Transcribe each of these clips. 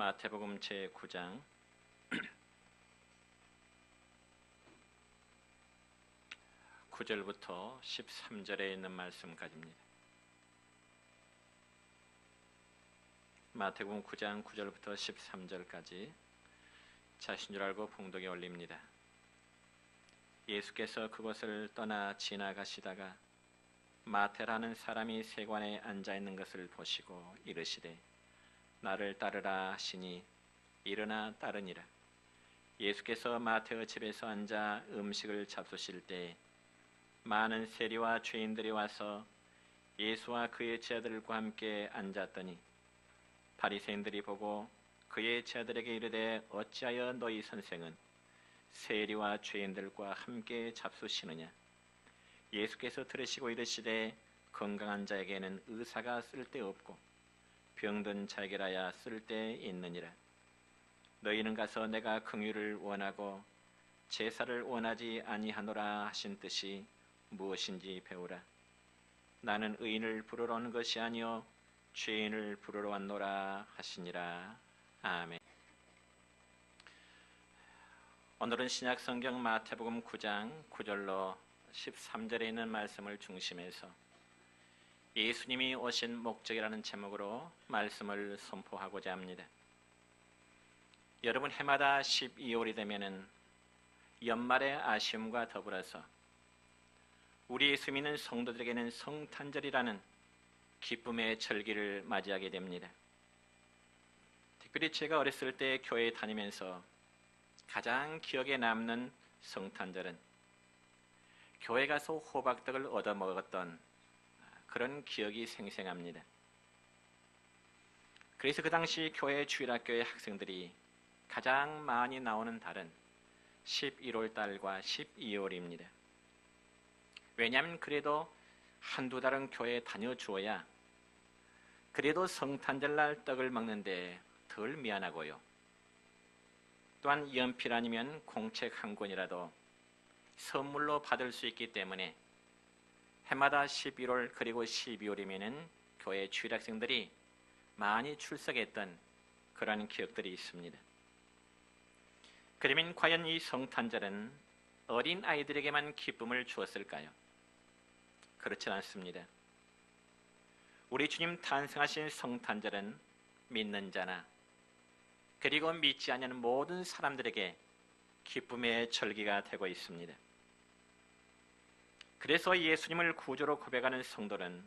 마태복음 제9장 9절부터 13절에 있는 말씀까지입니다. 마태복음 9장 9절부터 13절까지 자신 줄 알고 봉독에 올립니다. 예수께서 그곳을 떠나 지나가시다가 마태라는 사람이 세관에 앉아 있는 것을 보시고 이르시되 나를 따르라 하시니 일어나 따르니라. 예수께서 마태의 집에서 앉아 음식을 잡수실 때 많은 세리와 죄인들이 와서 예수와 그의 제자들과 함께 앉았더니 바리새인들이 보고 그의 제자들에게 이르되 어찌하여 너희 선생은 세리와 죄인들과 함께 잡수시느냐. 예수께서 들으시고 이르시되 건강한 자에게는 의사가 쓸데없고 병든 자에게라야 쓸데있느니라. 너희는 가서 내가 긍휼을 원하고 제사를 원하지 아니하노라 하신 뜻이 무엇인지 배우라. 나는 의인을 부르러 온 것이 아니요 죄인을 부르러 왔노라 하시니라. 아멘. 오늘은 신약성경 마태복음 9장 9절로 13절에 있는 말씀을 중심해서 예수님이 오신 목적이라는 제목으로 말씀을 선포하고자 합니다. 여러분, 해마다 12월이 되면은 연말의 아쉬움과 더불어서 우리 예수 믿는 성도들에게는 성탄절이라는 기쁨의 절기를 맞이하게 됩니다. 특별히 제가 어렸을 때 교회에 다니면서 가장 기억에 남는 성탄절은 교회 가서 호박떡을 얻어 먹었던 그런 기억이 생생합니다. 그래서 그 당시 교회 주일학교의 학생들이 가장 많이 나오는 달은 11월 달과 12월입니다. 왜냐하면 그래도 한두 달은 교회에 다녀주어야 그래도 성탄절날 떡을 먹는데 덜 미안하고요. 또한 연필 아니면 공책 한 권이라도 선물로 받을 수 있기 때문에 해마다 11월 그리고 12월이면은 교회 주일학생들이 많이 출석했던 그러한 기억들이 있습니다. 그러면 과연 이 성탄절은 어린 아이들에게만 기쁨을 주었을까요? 그렇진 않습니다. 우리 주님 탄생하신 성탄절은 믿는 자나 그리고 믿지 않는 모든 사람들에게 기쁨의 절기가 되고 있습니다. 그래서 예수님을 구주로 고백하는 성도는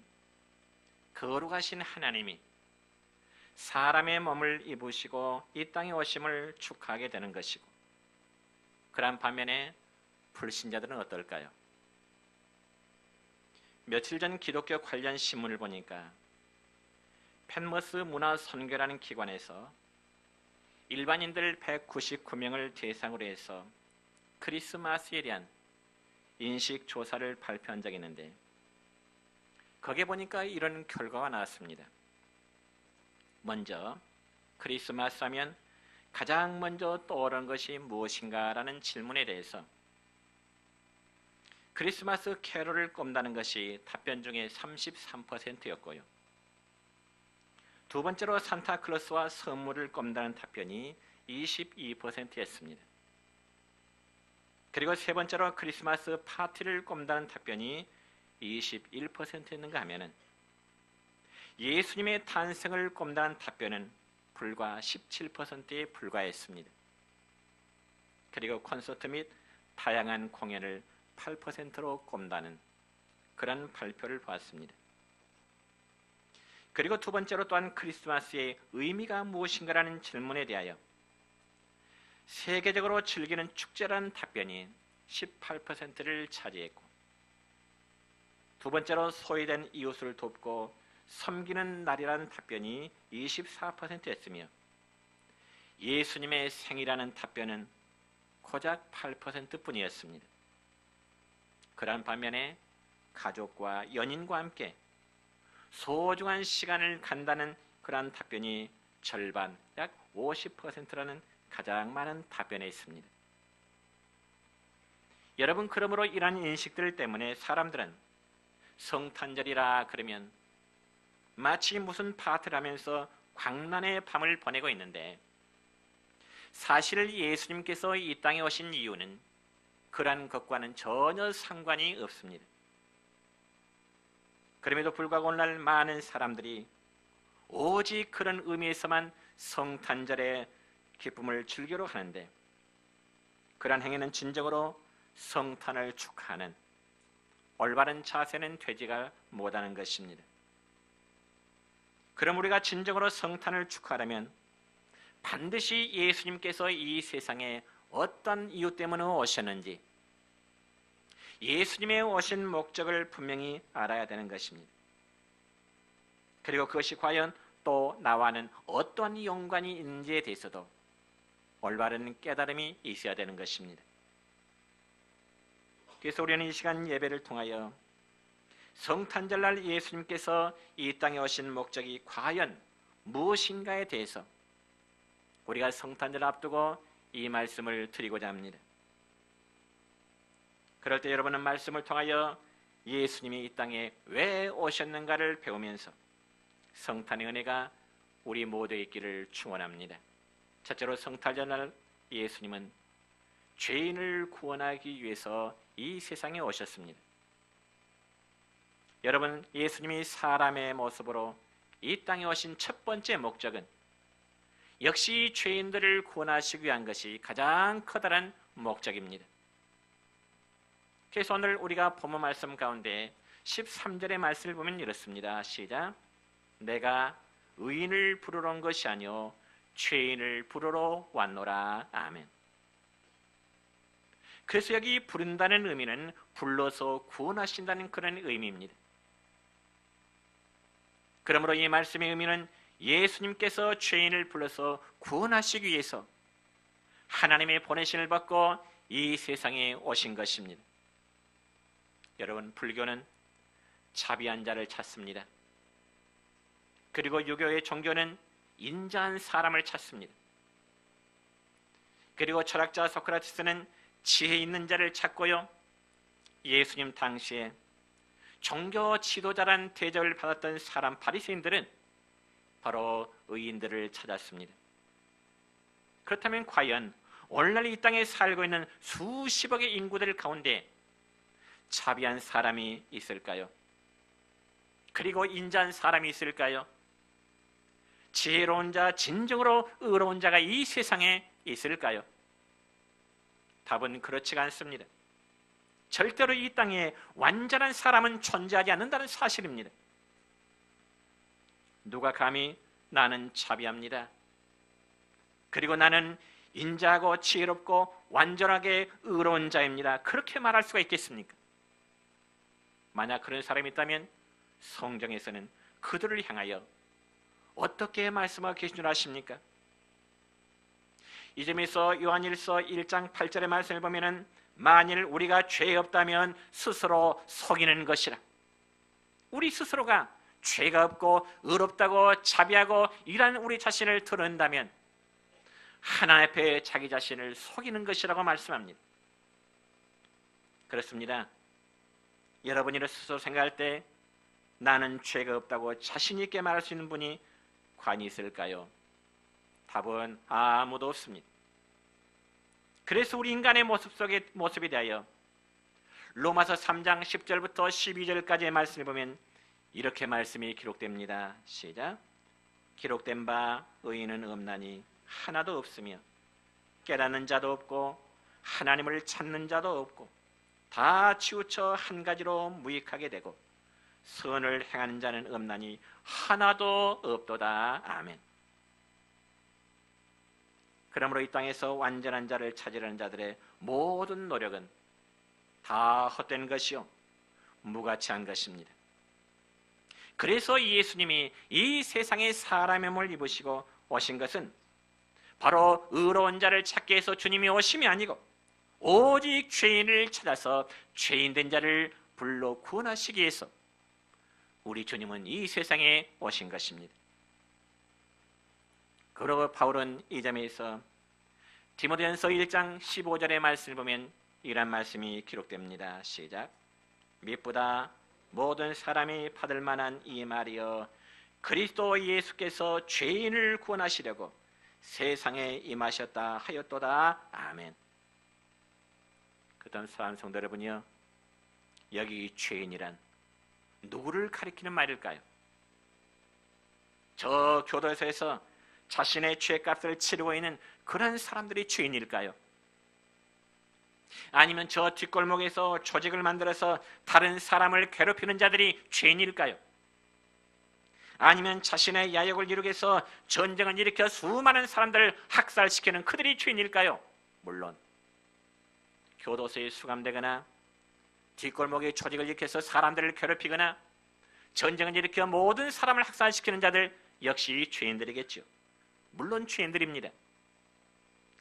거룩하신 하나님이 사람의 몸을 입으시고 이 땅에 오심을 축하하게 되는 것이고, 그러한 반면에 불신자들은 어떨까요? 며칠 전 기독교 관련 신문을 보니까 펜머스 문화선교라는 기관에서 일반인들 199명을 대상으로 해서 크리스마스에 대한 인식조사를 발표한 적이 있는데, 거기에 보니까 이런 결과가 나왔습니다. 먼저 크리스마스 하면 가장 먼저 떠오르는 것이 무엇인가라는 질문에 대해서 크리스마스 캐롤을 꼽는다는 것이 답변 중에 33%였고요. 두 번째로 산타클로스와 선물을 꼽는다는 답변이 22%였습니다. 그리고 세 번째로 크리스마스 파티를 꼽는다는 답변이 21%였는가 하면은 예수님의 탄생을 꼽는다는 답변은 불과 17%에 불과했습니다. 그리고 콘서트 및 다양한 공연을 8%로 꼽는다는 그런 발표를 보았습니다. 그리고 두 번째로 또한 크리스마스의 의미가 무엇인가라는 질문에 대하여 세계적으로 즐기는 축제라는 답변이 18%를 차지했고, 두 번째로 소외된 이웃을 돕고 섬기는 날이라는 답변이 24%였으며 예수님의 생이라는 답변은 고작 8%뿐이었습니다. 그러한 반면에 가족과 연인과 함께 소중한 시간을 간다는 그러한 답변이 절반, 약 50%라는 가장 많은 답변에 있습니다. 여러분, 그러므로 이러한 인식들 때문에 사람들은 성탄절이라 그러면 마치 무슨 파티를 하면서 광란의 밤을 보내고 있는데 사실 예수님께서 이 땅에 오신 이유는 그러한 것과는 전혀 상관이 없습니다. 그럼에도 불구하고 오늘날 많은 사람들이 오직 그런 의미에서만 성탄절의 기쁨을 즐기려 하는데 그러한 행위는 진정으로 성탄을 축하하는 올바른 자세는 되지가 못하는 것입니다. 그럼 우리가 진정으로 성탄을 축하하려면 반드시 예수님께서 이 세상에 어떤 이유 때문에 오셨는지 예수님의 오신 목적을 분명히 알아야 되는 것입니다. 그리고 그것이 과연 또 나와는 어떠한 연관이 있는지에 대해서도 올바른 깨달음이 있어야 되는 것입니다. 그래서 우리는 이 시간 예배를 통하여 성탄절날 예수님께서 이 땅에 오신 목적이 과연 무엇인가에 대해서 우리가 성탄절 앞두고 이 말씀을 드리고자 합니다. 그럴 때 여러분은 말씀을 통하여 예수님이 이 땅에 왜 오셨는가를 배우면서 성탄의 은혜가 우리 모두에 있기를 축원합니다. 첫째로 성탄절날 예수님은 죄인을 구원하기 위해서 이 세상에 오셨습니다. 여러분, 예수님이 사람의 모습으로 이 땅에 오신 첫 번째 목적은 역시 죄인들을 구원하시기 위한 것이 가장 커다란 목적입니다. 그래서 오늘 우리가 본문 말씀 가운데 13절의 말씀을 보면 이렇습니다. 시작. 내가 의인을 부르러 온 것이 아니요 죄인을 부르러 왔노라. 아멘. 그래서 여기 부른다는 의미는 불러서 구원하신다는 그런 의미입니다. 그러므로 이 말씀의 의미는 예수님께서 죄인을 불러서 구원하시기 위해서 하나님의 보내심을 받고 이 세상에 오신 것입니다. 여러분, 불교는 자비한 자를 찾습니다. 그리고 유교의 종교는 인자한 사람을 찾습니다. 그리고 철학자 소크라테스는 지혜 있는 자를 찾고요. 예수님 당시에 종교 지도자란 대접을 받았던 사람 바리새인들은 바로 의인들을 찾았습니다. 그렇다면 과연 오늘날 이 땅에 살고 있는 수십억의 인구들 가운데 자비한 사람이 있을까요? 그리고 인자한 사람이 있을까요? 지혜로운 자, 진정으로 의로운 자가 이 세상에 있을까요? 답은 그렇지가 않습니다. 절대로 이 땅에 완전한 사람은 존재하지 않는다는 사실입니다. 누가 감히 나는 자비합니다, 그리고 나는 인자하고 지혜롭고 완전하게 의로운 자입니다, 그렇게 말할 수가 있겠습니까? 만약 그런 사람이 있다면 성경에서는 그들을 향하여 어떻게 말씀하고 계신 줄 아십니까? 이 점에서 요한일서 1장 8절의 말씀을 보면은 만일 우리가 죄 없다면 스스로 속이는 것이라. 우리 스스로가 죄가 없고 의롭다고 자비하고 이런 우리 자신을 드러낸다면 하나님 앞에 자기 자신을 속이는 것이라고 말씀합니다. 그렇습니다. 여러분이 스스로 생각할 때 나는 죄가 없다고 자신 있게 말할 수 있는 분이 과연 있을까요? 답은 아무도 없습니다. 그래서 우리 인간의 모습에 대하여 로마서 3장 10절부터 12절까지의 말씀을 보면 이렇게 말씀이 기록됩니다. 시작. 기록된 바 의인은 없나니 하나도 없으며 깨닫는 자도 없고 하나님을 찾는 자도 없고 다 치우쳐 한 가지로 무익하게 되고 선을 행하는 자는 없나니 하나도 없도다. 아멘. 그러므로 이 땅에서 완전한 자를 찾으려는 자들의 모든 노력은 다 헛된 것이요 무가치한 것입니다. 그래서 예수님이 이 세상에 사람의 몸을 입으시고 오신 것은 바로 의로운 자를 찾기 위해서 주님이 오심이 아니고 오직 죄인을 찾아서 죄인된 자를 불러 구원하시기 위해서 우리 주님은 이 세상에 오신 것입니다. 그러고 바울은 이 점에서 디모데전서 1장 15절의 말씀을 보면 이런 말씀이 기록됩니다. 시작. 미쁘다 모든 사람이 받을 만한 이 말이여 그리스도 예수께서 죄인을 구원하시려고 세상에 임하셨다 하였도다. 아멘. 그다음 사랑하는 성도 여러분이요, 여기 죄인이란 누구를 가리키는 말일까요? 저 교도소에서 자신의 죄값을 치르고 있는 그런 사람들이 죄인일까요? 아니면 저 뒷골목에서 조직을 만들어서 다른 사람을 괴롭히는 자들이 죄인일까요? 아니면 자신의 야욕을 이루기 위해서 전쟁을 일으켜 수많은 사람들을 학살시키는 그들이 죄인일까요? 물론 교도소에 수감되거나 뒷골목에 조직을 일으켜서 사람들을 괴롭히거나 전쟁을 일으켜 모든 사람을 학살시키는 자들 역시 죄인들이겠죠. 물론 죄인들입니다.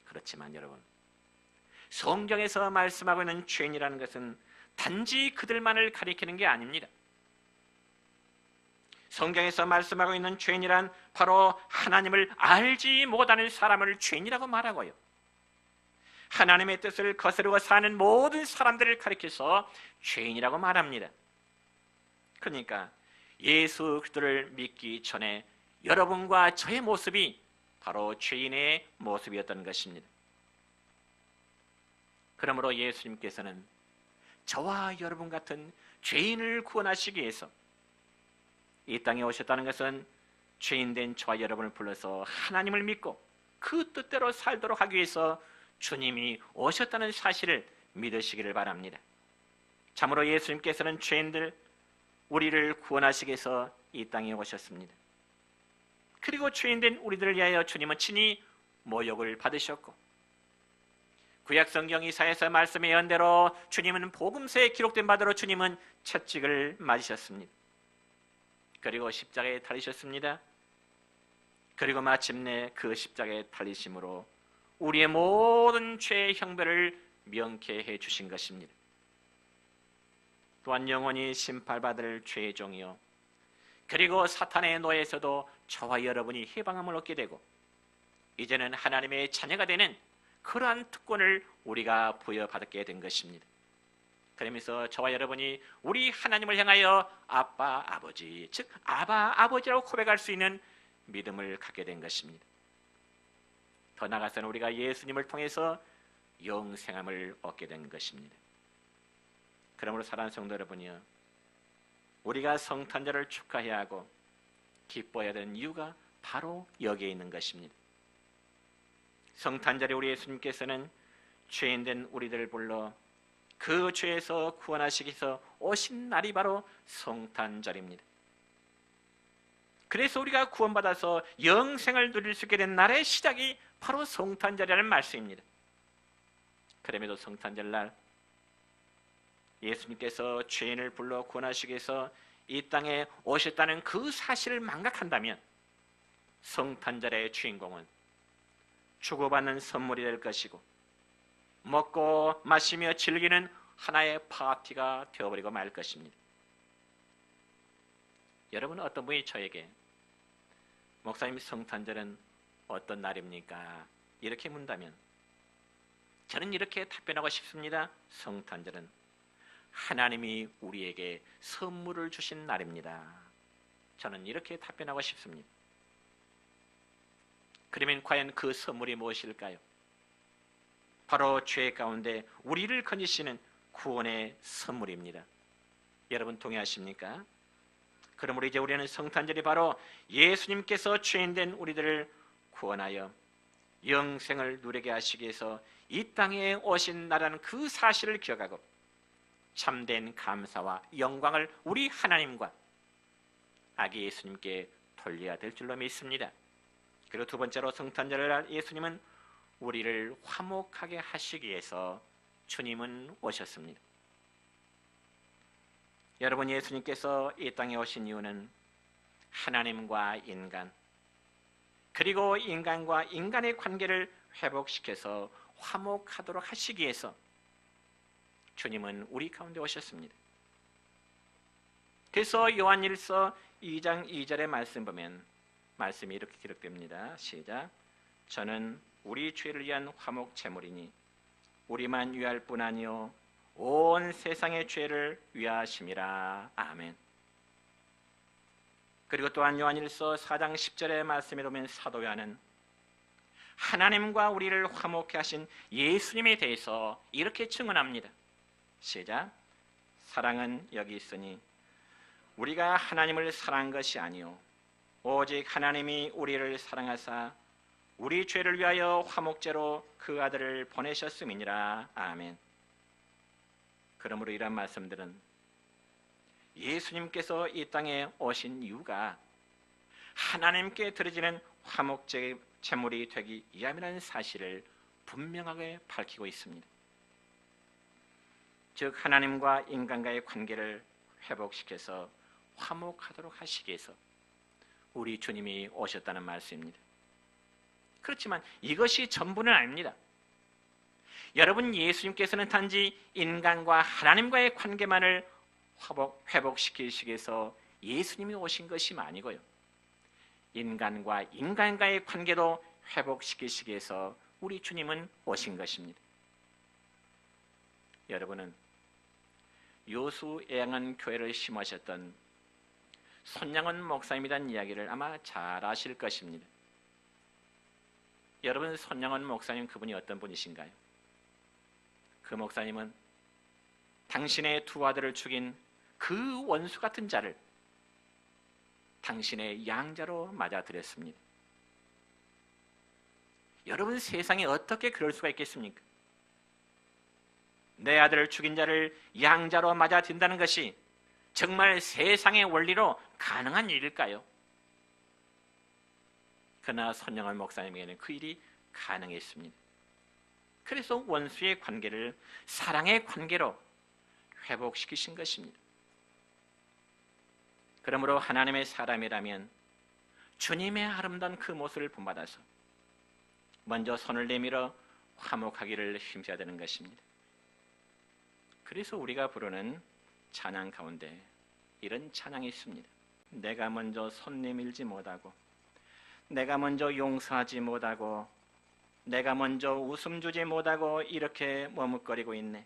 그렇지만 여러분, 성경에서 말씀하고 있는 죄인이라는 것은 단지 그들만을 가리키는 게 아닙니다. 성경에서 말씀하고 있는 죄인이란 바로 하나님을 알지 못하는 사람을 죄인이라고 말하고요, 하나님의 뜻을 거스르고 사는 모든 사람들을 가리켜서 죄인이라고 말합니다. 그러니까 예수 그리스도를 믿기 전에 여러분과 저의 모습이 바로 죄인의 모습이었던 것입니다. 그러므로 예수님께서는 저와 여러분 같은 죄인을 구원하시기 위해서 이 땅에 오셨다는 것은 죄인된 저와 여러분을 불러서 하나님을 믿고 그 뜻대로 살도록 하기 위해서 주님이 오셨다는 사실을 믿으시기를 바랍니다. 참으로 예수님께서는 죄인들, 우리를 구원하시기 위해서 이 땅에 오셨습니다. 그리고 죄인된 우리들을 위하여 주님은 친히 모욕을 받으셨고, 구약성경 이사야서 말씀의 예언대로 주님은 복음서에 기록된 바대로 주님은 채찍을 맞으셨습니다. 그리고 십자가에 달리셨습니다. 그리고 마침내 그 십자가에 달리심으로 우리의 모든 죄의 형벌을 명쾌해 주신 것입니다. 또한 영원히 심판받을 죄의 종이요, 그리고 사탄의 노예에서도 저와 여러분이 해방함을 얻게 되고 이제는 하나님의 자녀가 되는 그러한 특권을 우리가 부여받게 된 것입니다. 그러면서 저와 여러분이 우리 하나님을 향하여 아빠, 아버지, 즉 아바, 아버지라고 고백할 수 있는 믿음을 갖게 된 것입니다. 더 나아가서는 우리가 예수님을 통해서 영생함을 얻게 된 것입니다. 그러므로 사랑하는 성도 여러분이요, 우리가 성탄절을 축하해야 하고 기뻐해야 되는 이유가 바로 여기에 있는 것입니다. 성탄절에 우리 예수님께서는 죄인된 우리들을 불러 그 죄에서 구원하시기 위해서 오신 날이 바로 성탄절입니다. 그래서 우리가 구원받아서 영생을 누릴 수 있게 된 날의 시작이 바로 성탄절이라는 말씀입니다. 그럼에도 성탄절날 예수님께서 죄인을 불러 구원하시기 위해서 이 땅에 오셨다는 그 사실을 망각한다면 성탄절의 주인공은 주고받는 선물이 될 것이고 먹고 마시며 즐기는 하나의 파티가 되어버리고 말 것입니다. 여러분, 어떤 분이 저에게 목사님, 성탄절은 어떤 날입니까? 이렇게 묻는다면 저는 이렇게 답변하고 싶습니다. 성탄절은 하나님이 우리에게 선물을 주신 날입니다. 저는 이렇게 답변하고 싶습니다. 그러면 과연 그 선물이 무엇일까요? 바로 죄 가운데 우리를 건지시는 구원의 선물입니다. 여러분 동의하십니까? 그러므로 이제 우리는 성탄절이 바로 예수님께서 죄인된 우리들을 구원하여 영생을 누리게 하시기 위해서 이 땅에 오신 나라는 그 사실을 기억하고 참된 감사와 영광을 우리 하나님과 아기 예수님께 돌려야 될 줄로 믿습니다. 그리고 두 번째로 성탄절을 예수님은 우리를 화목하게 하시기 위해서 주님은 오셨습니다. 여러분, 예수님께서 이 땅에 오신 이유는 하나님과 인간, 그리고 인간과 인간의 관계를 회복시켜서 화목하도록 하시기 위해서 주님은 우리 가운데 오셨습니다. 그래서 요한일서 2장 2절의 말씀 보면 말씀이 이렇게 기록됩니다. 시작. 저는 우리 죄를 위한 화목 제물이니 우리만 위할 뿐 아니요 온 세상의 죄를 위하심이라. 아멘. 그리고 또한 요한일서 4장 10절의 말씀에 보면 사도 요한은 하나님과 우리를 화목케 하신 예수님에 대해서 이렇게 증언합니다. 시작. 사랑은 여기 있으니 우리가 하나님을 사랑한 것이 아니요 오직 하나님이 우리를 사랑하사 우리 죄를 위하여 화목제로 그 아들을 보내셨음이니라. 아멘. 그러므로 이런 말씀들은 예수님께서 이 땅에 오신 이유가 하나님께 드려지는 화목제 제물이 되기 위함이라는 사실을 분명하게 밝히고 있습니다. 즉 하나님과 인간과의 관계를 회복시켜서 화목하도록 하시기 위해서 우리 주님이 오셨다는 말씀입니다. 그렇지만 이것이 전부는 아닙니다. 여러분, 예수님께서는 단지 인간과 하나님과의 관계만을 회복시키시기 위해서 예수님이 오신 것이 아니고요, 인간과 인간과의 관계도 회복시키시기 위해서 우리 주님은 오신 것입니다. 여러분은 요수애양은 교회를 심으셨던 손양원 목사님이라는 이야기를 아마 잘 아실 것입니다. 여러분, 손양원 목사님 그분이 어떤 분이신가요? 그 목사님은 당신의 두 아들을 죽인 그 원수 같은 자를 당신의 양자로 맞아들였습니다. 여러분, 세상에 어떻게 그럴 수가 있겠습니까? 내 아들을 죽인 자를 양자로 맞아든다는 것이 정말 세상의 원리로 가능한 일일까요? 그러나 손양원 목사님에게는 그 일이 가능했습니다. 그래서 원수의 관계를 사랑의 관계로 회복시키신 것입니다. 그러므로 하나님의 사람이라면 주님의 아름다운 그 모습을 본받아서 먼저 손을 내밀어 화목하기를 힘써야 되는 것입니다. 그래서 우리가 부르는 찬양 가운데 이런 찬양이 있습니다. 내가 먼저 손 내밀지 못하고, 내가 먼저 용서하지 못하고, 내가 먼저 웃음 주지 못하고 이렇게 머뭇거리고 있네.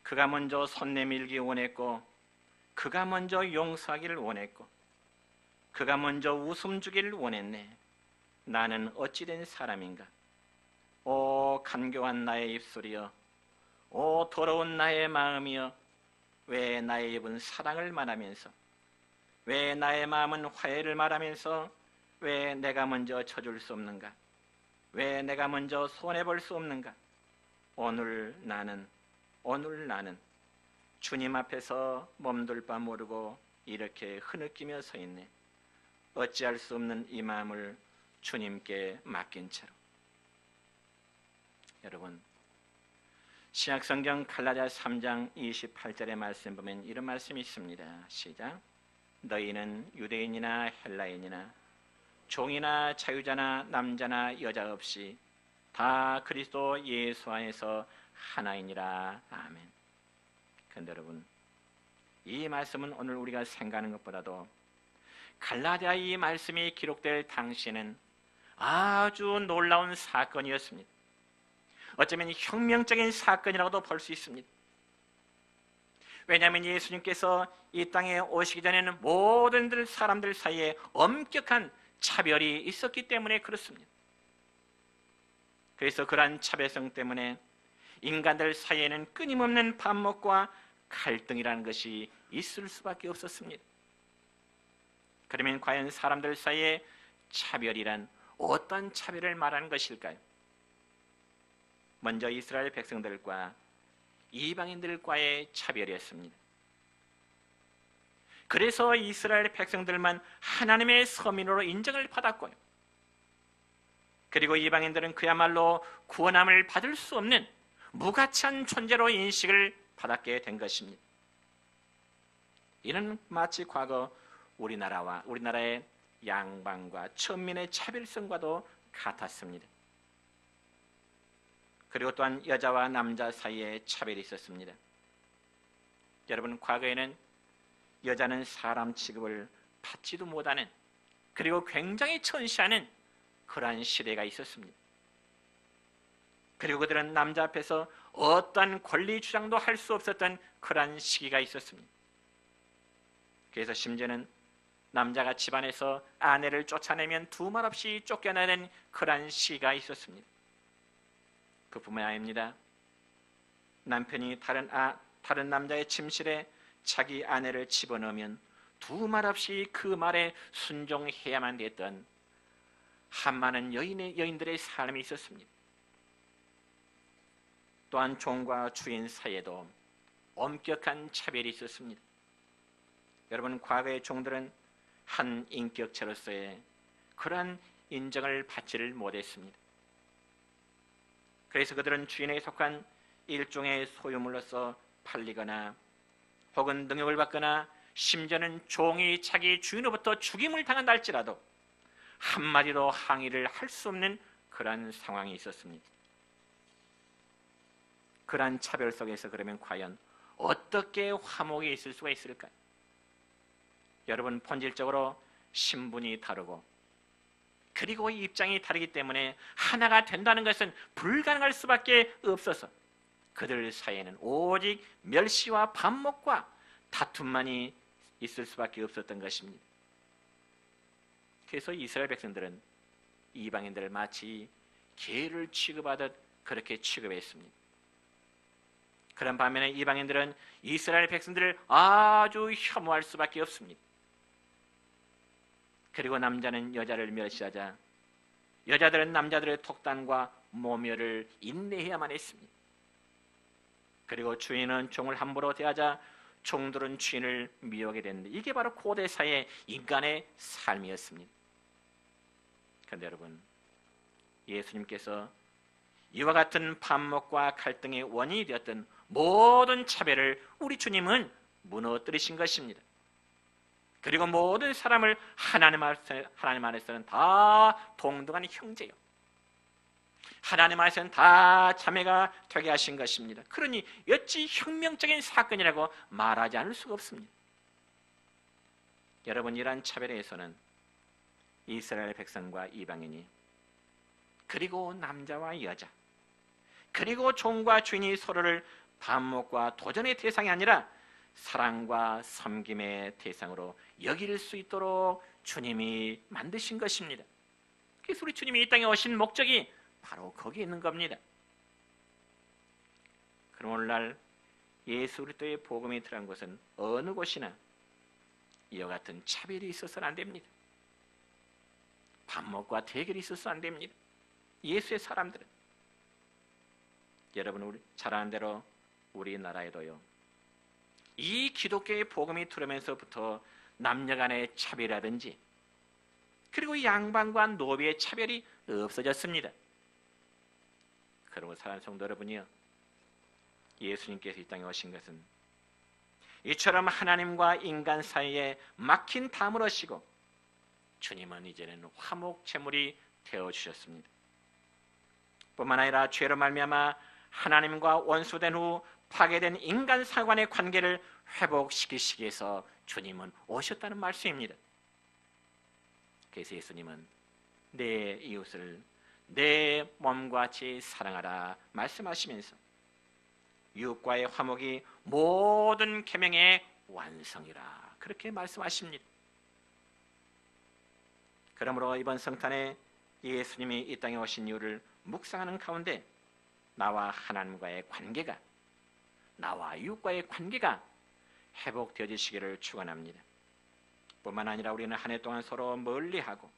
그가 먼저 손 내밀기 원했고, 그가 먼저 용서하기를 원했고, 그가 먼저 웃음 주기를 원했네. 나는 어찌된 사람인가? 오 간교한 나의 입술이여, 오 더러운 나의 마음이여, 왜 나의 입은 사랑을 말하면서, 왜 나의 마음은 화해를 말하면서, 왜 내가 먼저 쳐줄 수 없는가? 왜 내가 먼저 손해볼 수 없는가? 오늘 나는 주님 앞에서 몸둘 바 모르고 이렇게 흐느끼며 서 있네. 어찌할 수 없는 이 마음을 주님께 맡긴 채로. 여러분, 신약성경 갈라디아 3장 28절의 말씀 보면 이런 말씀이 있습니다. 시작. 너희는 유대인이나 헬라인이나 종이나 자유자나 남자나 여자 없이 다 그리스도 예수 안에서 하나이니라. 아멘. 그런데 여러분, 이 말씀은 오늘 우리가 생각하는 것보다도 갈라디아 이 말씀이 기록될 당시에는 아주 놀라운 사건이었습니다. 어쩌면 혁명적인 사건이라고도 볼 수 있습니다. 왜냐하면 예수님께서 이 땅에 오시기 전에는 모든 사람들 사이에 엄격한 차별이 있었기 때문에 그렇습니다. 그래서 그러한 차별성 때문에 인간들 사이에는 끊임없는 반목과 갈등이라는 것이 있을 수밖에 없었습니다. 그러면 과연 사람들 사이의 차별이란 어떤 차별을 말하는 것일까요? 먼저 이스라엘 백성들과 이방인들과의 차별이었습니다. 그래서 이스라엘 백성들만 하나님의 서민으로 인정을 받았고요, 그리고 이방인들은 그야말로 구원함을 받을 수 없는 무가치한 존재로 인식을 받았게 된 것입니다. 이는 마치 과거 우리나라의 양반과 천민의 차별성과도 같았습니다. 그리고 또한 여자와 남자 사이에 차별이 있었습니다. 여러분, 과거에는 여자는 사람 취급을 받지도 못하는, 그리고 굉장히 천시하는 그러한 시대가 있었습니다. 그리고 그들은 남자 앞에서 어떠한 권리 주장도 할 수 없었던 그러한 시기가 있었습니다. 그래서 심지어는 남자가 집안에서 아내를 쫓아내면 두말 없이 쫓겨나는 그러한 시가 있었습니다. 그뿐만 아닙니다. 남편이 다른 남자의 침실에 자기 아내를 집어넣으면 두말 없이 그 말에 순종해야만 됐던 한많은 여인들의 삶이 있었습니다. 또한 종과 주인 사이에도 엄격한 차별이 있었습니다. 여러분, 과거의 종들은 한 인격체로서의 그러한 인정을 받지를 못했습니다. 그래서 그들은 주인에게 속한 일종의 소유물로서 팔리거나 혹은 능욕을 받거나 심지어는 종이 자기 주인으로부터 죽임을 당한다 할지라도 한마디로 항의를 할 수 없는 그러한 상황이 있었습니다. 그러한 차별 속에서 그러면 과연 어떻게 화목이 있을 수가 있을까요? 여러분, 본질적으로 신분이 다르고 그리고 입장이 다르기 때문에 하나가 된다는 것은 불가능할 수밖에 없어서 그들 사이에는 오직 멸시와 반목과 다툼만이 있을 수밖에 없었던 것입니다. 그래서 이스라엘 백성들은 이방인들을 마치 개를 취급하듯 그렇게 취급했습니다. 그런 반면에 이방인들은 이스라엘 백성들을 아주 혐오할 수밖에 없습니다. 그리고 남자는 여자를 멸시하자 여자들은 남자들의 톡단과 모멸을 인내해야만 했습니다. 그리고 주인은 종을 함부로 대하자 종들은 주인을 미워하게 됐는데 이게 바로 고대사의 인간의 삶이었습니다. 그런데 여러분, 예수님께서 이와 같은 반목과 갈등의 원인이 되었던 모든 차별을 우리 주님은 무너뜨리신 것입니다. 그리고 모든 사람을 하나님 안에서는 다 동등한 형제요, 하나님 안에서는 다 자매가 되게 하신 것입니다. 그러니 어찌 혁명적인 사건이라고 말하지 않을 수가 없습니다. 여러분, 이러한 차별에서는 이스라엘 백성과 이방인이, 그리고 남자와 여자, 그리고 종과 주인이 서로를 반목과 도전의 대상이 아니라 사랑과 섬김의 대상으로 여길 수 있도록 주님이 만드신 것입니다. 그래서 우리 주님이 이 땅에 오신 목적이 바로 거기에 있는 겁니다. 그럼 오늘날 예수 그리스도의 복음이 들어간 곳은 어느 곳이나 이와 같은 차별이 있어서는 안 됩니다. 반목과 대결이 있어서는 안 됩니다. 예수의 사람들은, 여러분, 우리 잘 아는 대로 우리나라에도요, 이 기독교의 복음이 들어오면서부터 남녀간의 차별이라든지 그리고 양반과 노비의 차별이 없어졌습니다. 그리고 사랑하는 성도 여러분이요, 예수님께서 이 땅에 오신 것은 이처럼 하나님과 인간 사이에 막힌 담을 하시고 주님은 이제는 화목 제물이 되어주셨습니다. 뿐만 아니라 죄로 말미암아 하나님과 원수된 후 파괴된 인간 사관의 관계를 회복시키시기 위해서 주님은 오셨다는 말씀입니다. 그래서 예수님은 내 이웃을 내 몸과 같이 사랑하라 말씀하시면서 이웃과의 화목이 모든 계명의 완성이라 그렇게 말씀하십니다. 그러므로 이번 성탄에 예수님이 이 땅에 오신 이유를 묵상하는 가운데 나와 하나님과의 관계가, 나와 이웃과의 관계가 회복되어지시기를 축원합니다. 뿐만 아니라 우리는 한 해 동안 서로 멀리하고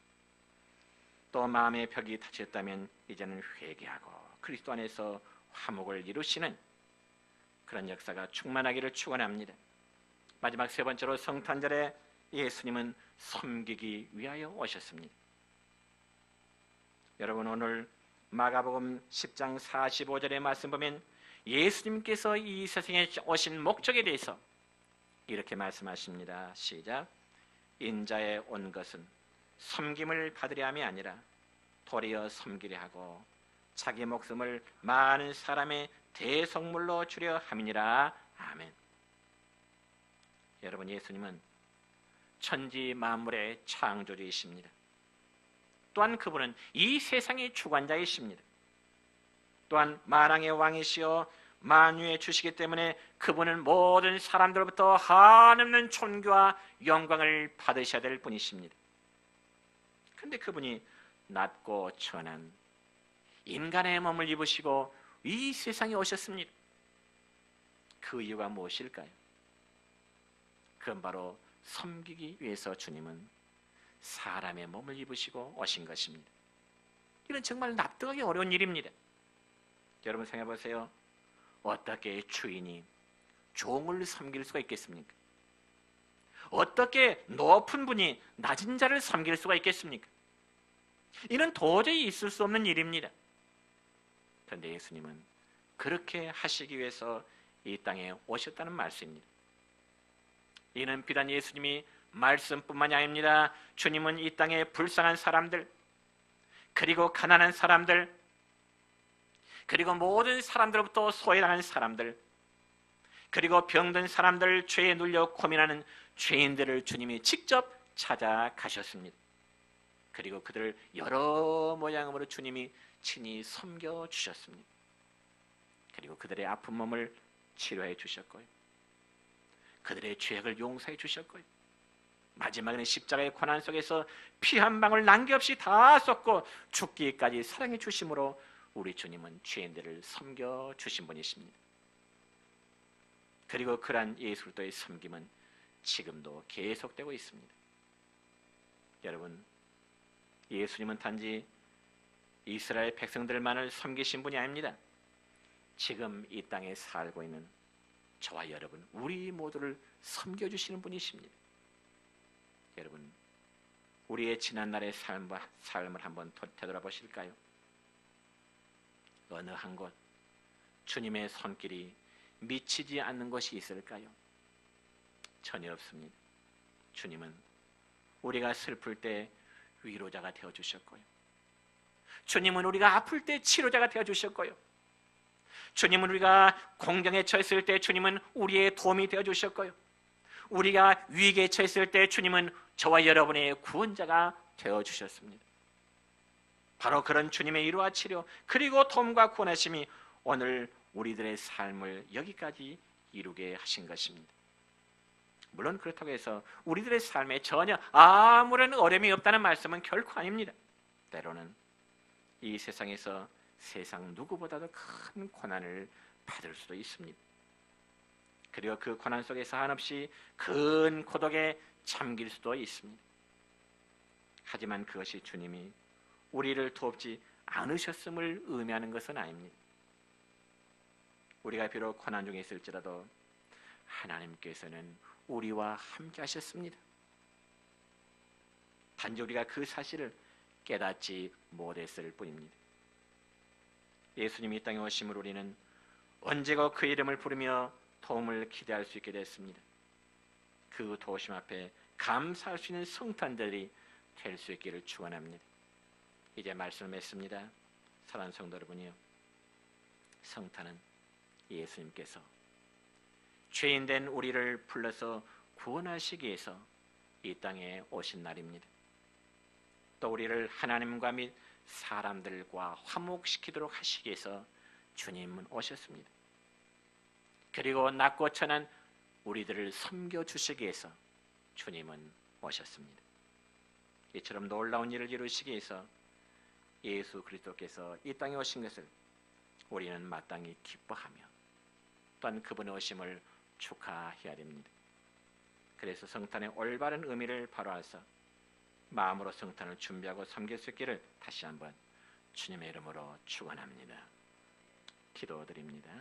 또 마음의 벽이 닫혔다면 이제는 회개하고 그리스도 안에서 화목을 이루시는 그런 역사가 충만하기를 축원합니다. 마지막 세 번째로 성탄절에 예수님은 섬기기 위하여 오셨습니다. 여러분, 오늘 마가복음 10장 45절의 말씀 보면 예수님께서 이 세상에 오신 목적에 대해서 이렇게 말씀하십니다. 시작. 인자에 온 것은 섬김을 받으려 함이 아니라 도리어 섬기려 하고 자기 목숨을 많은 사람의 대성물로 주려 함이니라. 아멘. 여러분, 예수님은 천지 만물의 창조주이십니다. 또한 그분은 이 세상의 주관자이십니다. 또한 만왕의 왕이시여 만유에 주시기 때문에 그분은 모든 사람들로부터 한없는 존귀와 영광을 받으셔야 될 분이십니다. 그런데 그분이 낮고 천한 인간의 몸을 입으시고 이 세상에 오셨습니다. 그 이유가 무엇일까요? 그건 바로 섬기기 위해서 주님은 사람의 몸을 입으시고 오신 것입니다. 이건 정말 납득하기 어려운 일입니다. 여러분 생각해 보세요. 어떻게 주인이 종을 섬길 수가 있겠습니까? 어떻게 높은 분이 낮은 자를 섬길 수가 있겠습니까? 이는 도저히 있을 수 없는 일입니다. 그런데 예수님은 그렇게 하시기 위해서 이 땅에 오셨다는 말씀입니다. 이는 비단 예수님이 말씀뿐만이 아닙니다. 주님은 이 땅에 불쌍한 사람들, 그리고 가난한 사람들, 그리고 모든 사람들로부터 소외당한 사람들, 그리고 병든 사람들, 죄에 눌려 고민하는 죄인들을 주님이 직접 찾아가셨습니다. 그리고 그들을 여러 모양으로 주님이 친히 섬겨주셨습니다. 그리고 그들의 아픈 몸을 치료해 주셨고요, 그들의 죄악을 용서해 주셨고요, 마지막에는 십자가의 고난 속에서 피 한 방울 남김없이 다 쏟고 죽기까지 사랑해 주심으로 우리 주님은 죄인들을 섬겨주신 분이십니다. 그리고 그러한 예수 그리스도의 섬김은 지금도 계속되고 있습니다. 여러분, 예수님은 단지 이스라엘 백성들만을 섬기신 분이 아닙니다. 지금 이 땅에 살고 있는 저와 여러분, 우리 모두를 섬겨주시는 분이십니다. 여러분, 우리의 지난날의 삶을 한번 되돌아보실까요? 어느 한 곳 주님의 손길이 미치지 않는 것이 있을까요? 전혀 없습니다. 주님은 우리가 슬플 때 위로자가 되어주셨고요, 주님은 우리가 아플 때 치료자가 되어주셨고요, 주님은 우리가 공경에 처했을 때 주님은 우리의 도움이 되어주셨고요, 우리가 위기에 처했을 때 주님은 저와 여러분의 구원자가 되어주셨습니다. 바로 그런 주님의 위로와 치료, 그리고 도움과 구원하심이 오늘 우리들의 삶을 여기까지 이루게 하신 것입니다. 물론 그렇다고 해서 우리들의 삶에 전혀 아무런 어려움이 없다는 말씀은 결코 아닙니다. 때로는 이 세상에서 세상 누구보다도 큰 고난을 받을 수도 있습니다. 그리고 그 고난 속에서 한없이 큰 고독에 잠길 수도 있습니다. 하지만 그것이 주님이 우리를 돕지 않으셨음을 의미하는 것은 아닙니다. 우리가 비록 고난 중에 있을지라도 하나님께서는 우리와 함께 하셨습니다. 단지 우리가 그 사실을 깨닫지 못했을 뿐입니다. 예수님이 이 땅에 오심을 우리는 언제고 그 이름을 부르며 도움을 기대할 수 있게 됐습니다. 그 도우심 앞에 감사할 수 있는 성탄들이 될 수 있기를 축원합니다. 이제 말씀을 맺습니다. 사랑하는 성도 여러분이요, 성탄은 예수님께서 죄인된 우리를 불러서 구원하시기 위해서 이 땅에 오신 날입니다. 또 우리를 하나님과 및 사람들과 화목시키도록 하시기 위해서 주님은 오셨습니다. 그리고 낮고 천한 우리들을 섬겨주시기 위해서 주님은 오셨습니다. 이처럼 놀라운 일을 이루시기 위해서 예수 그리스도께서 이 땅에 오신 것을 우리는 마땅히 기뻐하며 또한 그분의 오심을 축하해야 됩니다. 그래서 성탄의 올바른 의미를 바로하사 마음으로 성탄을 준비하고 섬길 수 있기를 다시 한번 주님의 이름으로 축원합니다. 기도드립니다.